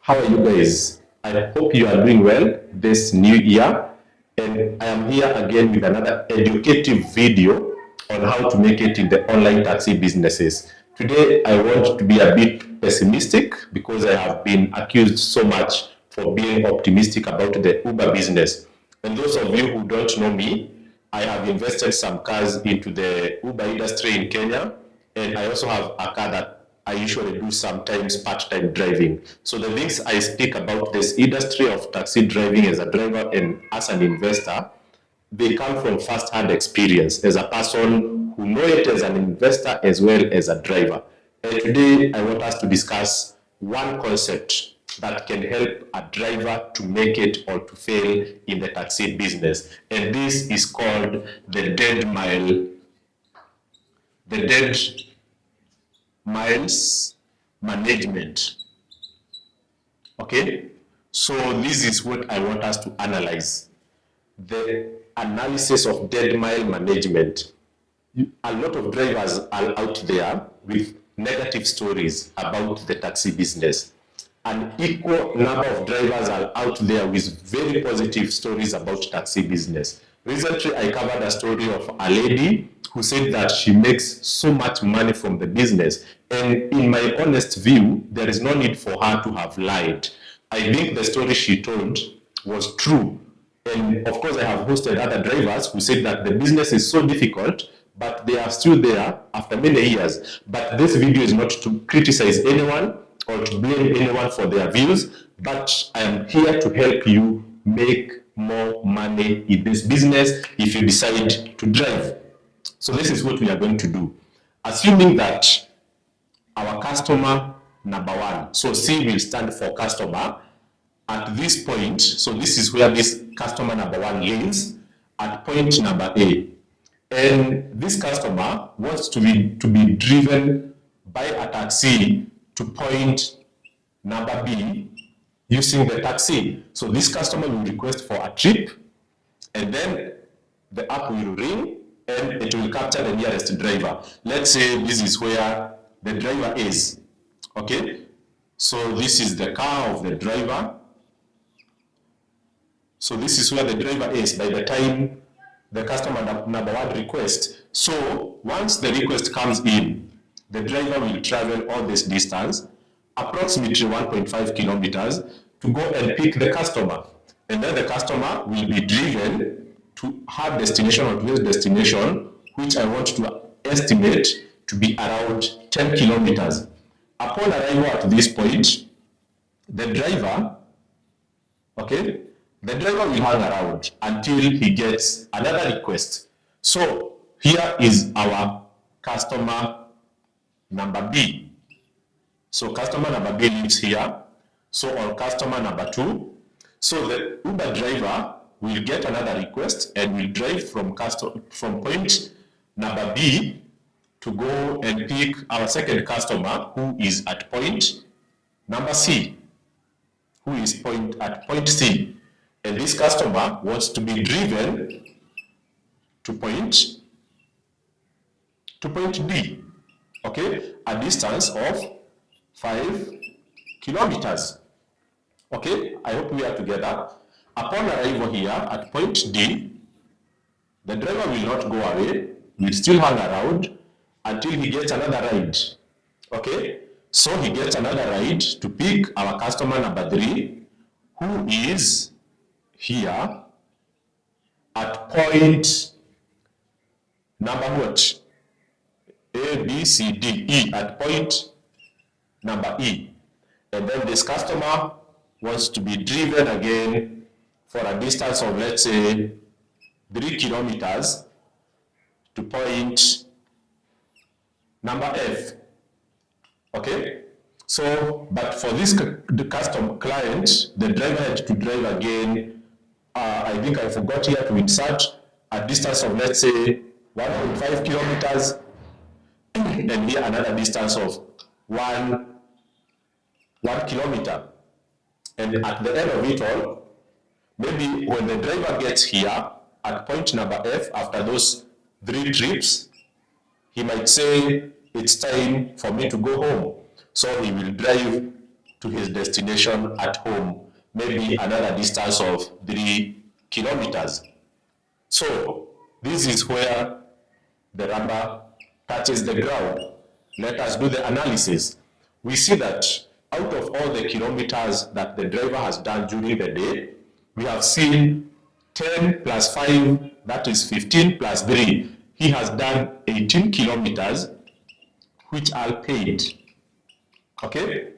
How are you guys? I hope you are doing well this new year. And I am here again with another educative video on how to make it in the online taxi businesses. Today, I want to be a bit pessimistic because I have been accused so much for being optimistic about the Uber business. And those of you who don't know me, I have invested some cars into the Uber industry in Kenya, and I also have a car that I usually do sometimes part-time driving. So the things I speak about this industry of taxi driving as a driver and as an investor, they come from first-hand experience as a person who know it as an investor as well as a driver. And today I want us to discuss one concept that can help a driver to make it or to fail in the taxi business. And this is called the dead miles management. Okay, so this is what I want us to analyze. The analysis of dead mile management. A lot of drivers are out there with negative stories about the taxi business. An equal number of drivers are out there with very positive stories about taxi business. Recently, I covered a story of a lady who said that she makes so much money from the business. And in my honest view, there is no need for her to have lied. I think the story she told was true. And of course, I have hosted other drivers who said that the business is so difficult, but they are still there after many years. But this video is not to criticize anyone or to blame anyone for their views, but I am here to help you make more money in this business if you decide to drive. So this is what we are going to do. Assuming that our customer number one, so C will stand for customer, at this point, so this is where this customer number one lives, at point number A. And this customer wants to be driven by a taxi to point number B using the taxi. So this customer will request for a trip, and then the app will ring and it will capture the nearest driver. Let's say this is where the driver is. Okay, so this is the car of the driver. So this is where the driver is by the time the customer number one request. So once the request comes in, the driver will travel all this distance, approximately 1.5 kilometers, to go and pick the customer. And then the customer will be driven to her destination or to his destination, which I want to estimate to be around 10 kilometers. Upon arrival at this point, the driver, okay, the driver will hang around until he gets another request. So here is our customer number B. So customer number B lives here. So on customer number 2, so the Uber driver will get another request and will drive from point number B to go and pick our second customer who is at point number C, who is at point C. And this customer wants to be driven to point D, okay, a distance of 5 kilometers. Okay, I hope we are together. Upon arrival here at point D, the driver will not go away, will still hang around until he gets another ride. Okay, so he gets another ride to pick our customer number 3, who is here at point number what? A, B, C, D, E, at point number E. And then this customer wants to be driven again for a distance of, let's say, 3 kilometers to point number F. Okay? So, but for this the custom client, the driver had to drive again. I think I forgot here to insert a distance of, let's say, 1.5 kilometers, and here another distance of 1 kilometer. And at the end of it all, maybe when the driver gets here at point number F, after those 3 trips, he might say, it's time for me to go home. So he will drive to his destination at home, maybe another distance of 3 kilometers. So this is where the rubber touches the ground. Let us do the analysis. We see that out of all the kilometers that the driver has done during the day, we have seen 10 plus 5, that is 15 plus 3. He has done 18 kilometers, which are paid. Okay?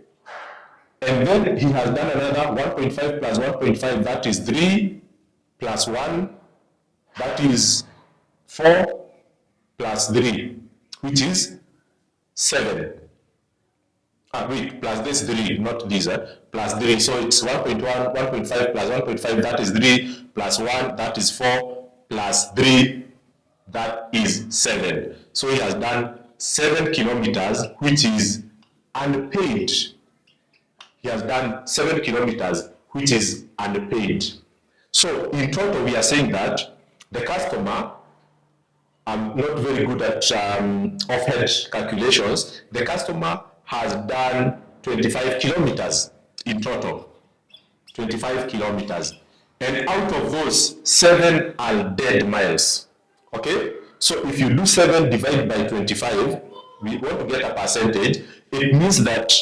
And then he has done another 1.5 plus 1.5, that is 3 plus 1, that is 4 plus 3, which is 7. Wait, plus this 3, not this, plus 3. So it's 1.1, 1.5 plus 1.5, that is 3, plus 1, that is 4, plus 3, that is 7. So he has done 7 kilometers, which is unpaid. He has done 7 kilometers, which is unpaid. So in total, we are saying that the customer, I'm not very good at offhand calculations, the customer has done 25 kilometers in total. 25 kilometers. And out of those, 7 are dead miles. Okay? So if you do 7 divided by 25, we want to get a percentage. It means that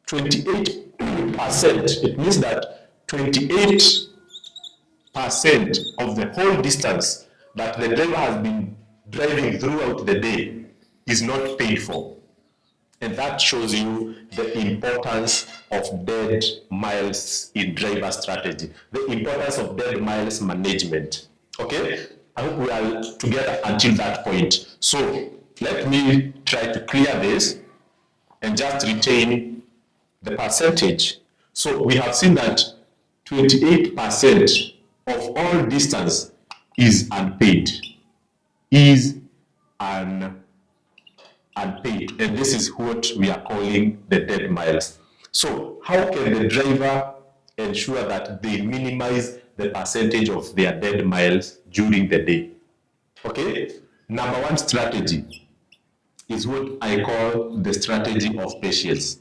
28%, it means that 28% of the whole distance that the driver has been driving throughout the day is not paid for. And that shows you the importance of dead miles in driver strategy, the importance of dead miles management. Okay? I hope we are together until that point. So let me try to clear this and just retain the percentage. So we have seen that 28% of all distance is unpaid, unpaid, and this is what we are calling the dead miles. So how can the driver ensure that they minimize the percentage of their dead miles during the day? Okay, number one strategy is what I call the strategy of patience.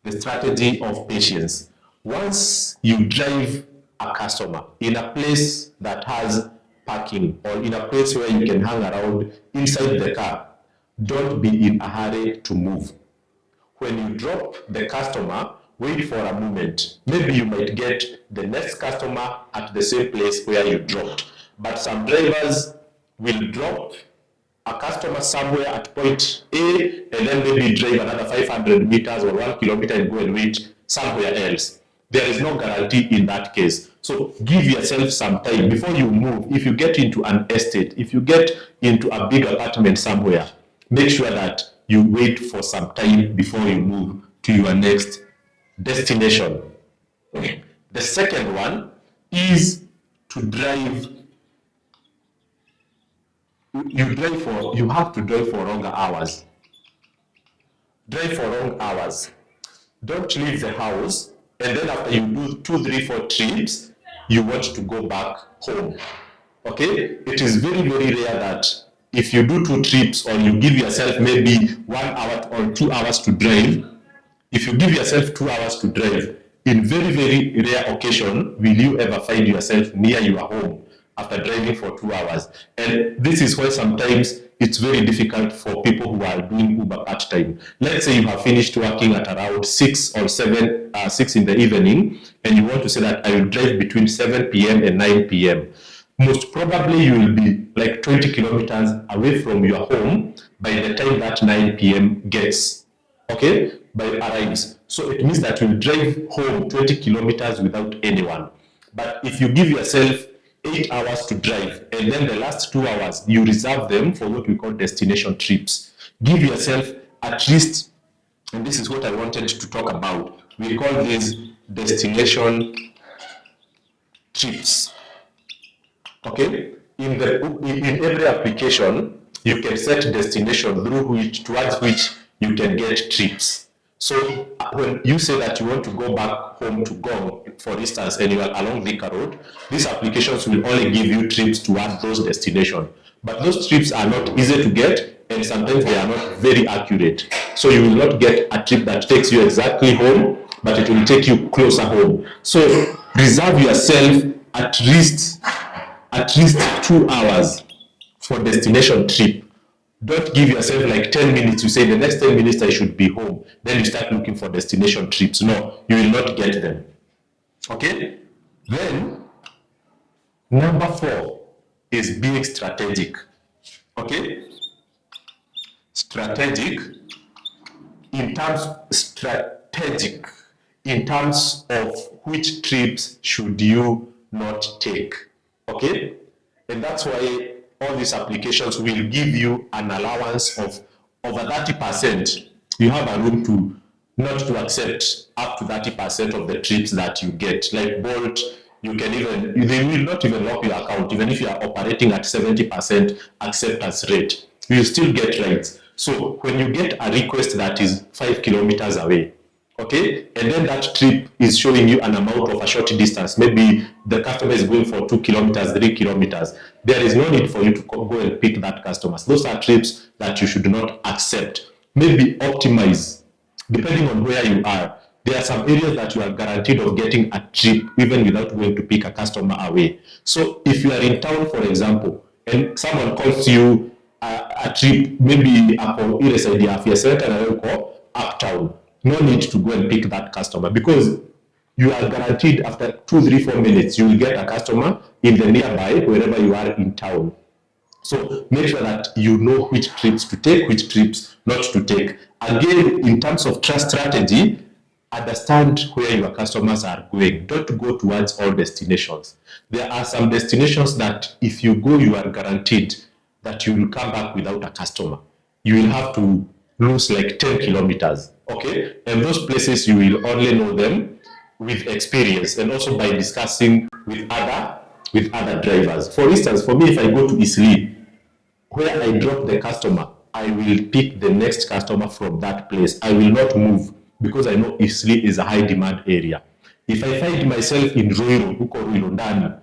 The strategy of patience. Once you drive a customer in a place that has parking or in a place where you can hang around inside the car, don't be in a hurry to move. When you drop the customer, wait for a moment. Maybe you might get the next customer at the same place where you dropped. But some drivers will drop a customer somewhere at point A and then maybe drive another 500 meters or 1 kilometer and go and wait somewhere else. There is no guarantee in that case. So give yourself some time before you move. If you get into an estate, if you get into a big apartment somewhere, make sure that you wait for some time before you move to your next destination. The second one is to drive. You have to drive for longer hours. Drive for long hours. Don't leave the house and then after you do 2, 3, 4 trips, you want to go back home. Okay? It is very, very rare that if you do 2 trips or you give yourself maybe 1 hour or 2 hours to drive, if you give yourself 2 hours to drive, in very, very rare occasion will you ever find yourself near your home after driving for 2 hours. And this is why sometimes it's very difficult for people who are doing Uber part-time. Let's say you have finished working at around 6 or 7, 6 in the evening, and you want to say that I will drive between 7 p.m. and 9 p.m. Most probably you will be like 20 kilometers away from your home by the time that 9 p.m. gets, okay, arrives. So it means that you'll drive home 20 kilometers without anyone. But if you give yourself 8 hours to drive, and then the last 2 hours, you reserve them for what we call destination trips. Give yourself at least, and this is what I wanted to talk about, we call these destination trips. Okay? In every application, you can set destination towards which you can get trips. So when you say that you want to go back home to Gong, for instance, and you are along Thika Road, these applications will only give you trips towards those destinations. But those trips are not easy to get, and sometimes they are not very accurate. So you will not get a trip that takes you exactly home, but it will take you closer home. So reserve yourself at least 2 hours for destination trip. Don't give yourself like 10 minutes. You say the next 10 minutes I should be home. Then you start looking for destination trips. No, you will not get them. Okay? Then, number 4 is being strategic. Okay? Strategic in terms of which trips should you not take. Okay? And that's why all these applications will give you an allowance of over 30%. You have a room to not to accept up to 30% of the trips that you get. Like Bolt, you can even, they will not even lock your account, even if you are operating at 70% acceptance rate. You still get rides. So when you get a request that is 5 kilometers away, okay, and then that trip is showing you an amount of a short distance, maybe the customer is going for 2 kilometers, 3 kilometers, there is no need for you to go and pick that customer. Those are trips that you should not accept. Maybe optimize, depending on where you are. There are some areas that you are guaranteed of getting a trip even without going to pick a customer away. So if you are in town, for example, and someone calls you a trip, maybe ako ile side ya afya center na uko uptown, no need to go and pick that customer, because you are guaranteed after 2, 3, 4 minutes you will get a customer in the nearby wherever you are in town. So make sure that you know which trips to take, which trips not to take. Again, in terms of trust strategy, understand where your customers are going. Don't go towards all destinations. There are some destinations that if you go, you are guaranteed that you will come back without a customer. You will have to lose like 10 kilometers, okay? And those places you will only know them with experience and also by discussing with other drivers. For instance, for me, if I go to Isli, where I drop the customer, I will pick the next customer from that place. I will not move because I know Isli is a high demand area. If I find myself in Ruiru, Ndani,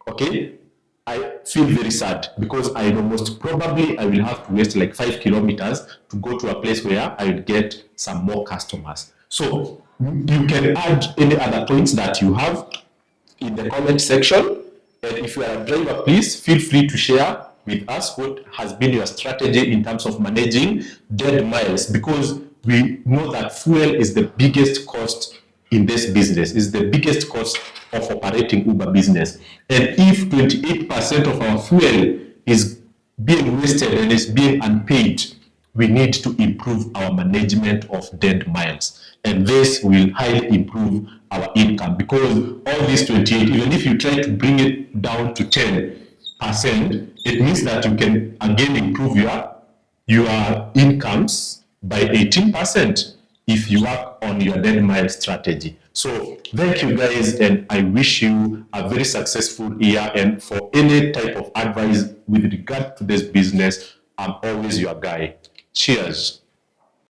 okay, I feel very sad because I know most probably I will have to waste like 5 kilometers to go to a place where I will get some more customers. So you can add any other points that you have in the comment section. And if you are a driver, please feel free to share with us what has been your strategy in terms of managing dead miles, because we know that fuel is the biggest cost in this business, is the biggest cost of operating Uber business. And if 28% of our fuel is being wasted and is being unpaid, we need to improve our management of dead miles. And this will highly improve our income, because all these 28, even if you try to bring it down to 10%, it means that you can again improve your incomes by 18% if you work on your dead mile strategy. So thank you guys, and I wish you a very successful year. And for any type of advice with regard to this business, I'm always your guy. Cheers.